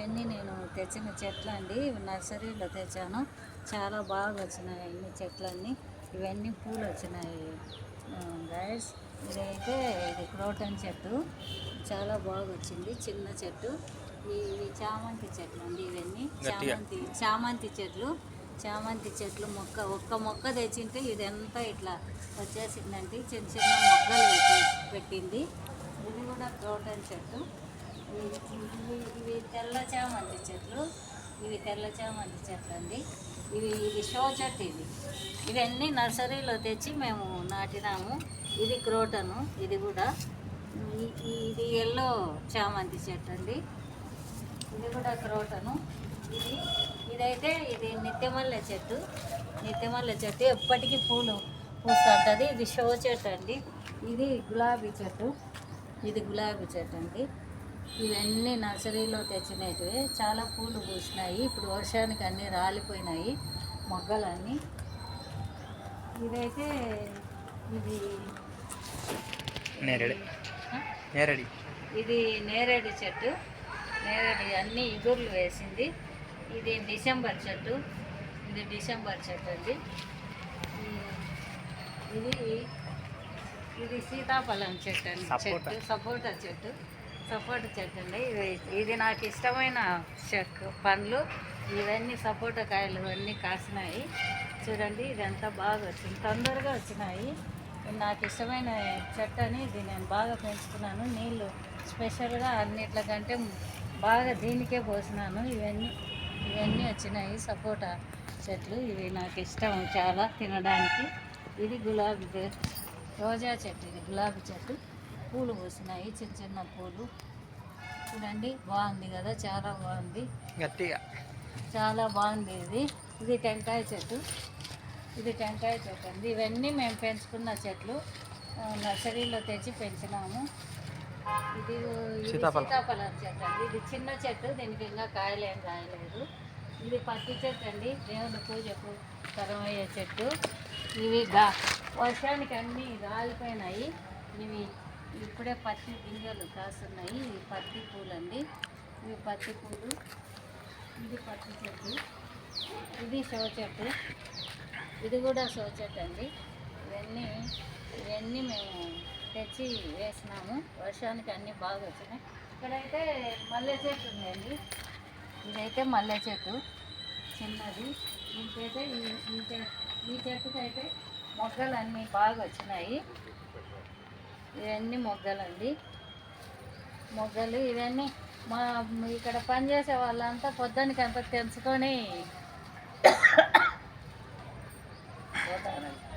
ఇవన్నీ నేను తెచ్చిన చెట్లు అండి, నర్సరీలో తెచ్చాను. చాలా బాగా వచ్చినాయి అన్ని చెట్లన్నీ. ఇవన్నీ పూలు వచ్చినాయి గైస్. ఇదైతే ఇది క్రోటన్ చెట్టు, చాలా బాగా వచ్చింది. చిన్న చెట్టు. ఇవి చామంతి చెట్లు అండి. ఇవన్నీ చామంతి చెట్లు ఒక్క మొక్క తెచ్చింటే ఇదంతా ఇట్లా వచ్చేసిందండి. చిన్న చిన్న మొగ్గలు పెట్టింది. ఇది కూడా క్రోటన్ చెట్టు. ఇవి తెల్ల చామంతి చెట్లు. అండి. ఇది షో చెట్టు. ఇవన్నీ నర్సరీలో తెచ్చి మేము నాటినాము. ఇది క్రోటను. ఇది కూడా ఇది ఎల్లో చామంతి చెట్టు అండి. ఇది కూడా క్రోటను. ఇదైతే ఇది నిత్యమల్లె చెట్టు. ఎప్పటికీ పూలు పూస్తుంటుంది. ఇది షో చెట్టు అండి. ఇది గులాబీ చెట్టు అండి. ఇవన్నీ నర్సరీలో తెచ్చినవి. చాలా పూలు పూసినాయి. ఇప్పుడు వర్షానికి అన్నీ రాలిపోయినాయి మొగ్గలన్నీ. ఇదైతే ఇది నేరేడు చెట్టు. అన్ని ఇగుర్లు వేసింది. ఇది డిసెంబర్ చెట్టు అండి. ఇది సీతాఫలం చెట్టు అండి. సపోటా చెట్టు అండి. ఇది నాకు ఇష్టమైన పండ్లు. ఇవన్నీ సపోటా కాయలు అన్నీ కాసినాయి చూడండి. ఇదంతా బాగా వచ్చింది, తొందరగా వచ్చినాయి. నాకు ఇష్టమైన చెట్టు అని ఇది నేను బాగా పెంచుకున్నాను. నీళ్ళు స్పెషల్గా అన్నిట్లకంటే బాగా దీనికే పోసినాను. ఇవన్నీ వచ్చినాయి సపోటా చెట్లు. ఇవి నాకు ఇష్టం చాలా తినడానికి. ఇది రోజా చెట్టు. ఇది గులాబీ చెట్టు. పూలు పూసినాయి, చిన్న చిన్న పూలు చూడండి. బాగుంది కదా, చాలా బాగుంది, చాలా బాగుంది. ఇది టెంకాయ చెట్టు. అండి. ఇవన్నీ మేము పెంచుకున్న చెట్లు, నర్సరీలో తెచ్చి పెంచినాము. ఇది సీతాఫలం చెట్టు అండి. ఇది చిన్న చెట్టు, దీనికి ఇంకా కాయలేం కాయలేదు. ఇది పత్తి చెట్టు అండి, దేవుని పూజకు కరమయ్యే చెట్టు. ఇవి వర్షానికి అన్నీ రాలిపోయినాయి. ఇవి ఇప్పుడే పత్తి గింజలు కాస్తున్నాయి. ఇవి పత్తి పూలు అండి. ఇవి పత్తి పూలు. ఇది పత్తి చెట్టు. ఇది షో చెట్టు. ఇది కూడా షో చెట్టు అండి. ఇవన్నీ మేము తెచ్చి వేసినాము. వర్షానికి అన్నీ బాగా వచ్చినాయి. ఇక్కడైతే మల్లె చెట్టు ఉందండి. ఇదైతే మల్లె చెట్టు చిన్నది. ఇంకైతే ఈ చెట్టుకైతే మొగ్గలు అన్నీ బాగా వచ్చినాయి. ఇవన్నీ మొగ్గలండి. ఇవన్నీ మా ఇక్కడ పనిచేసే వాళ్ళంతా పొద్దున్నకి అంతా తెంచుకొని పోతారండి.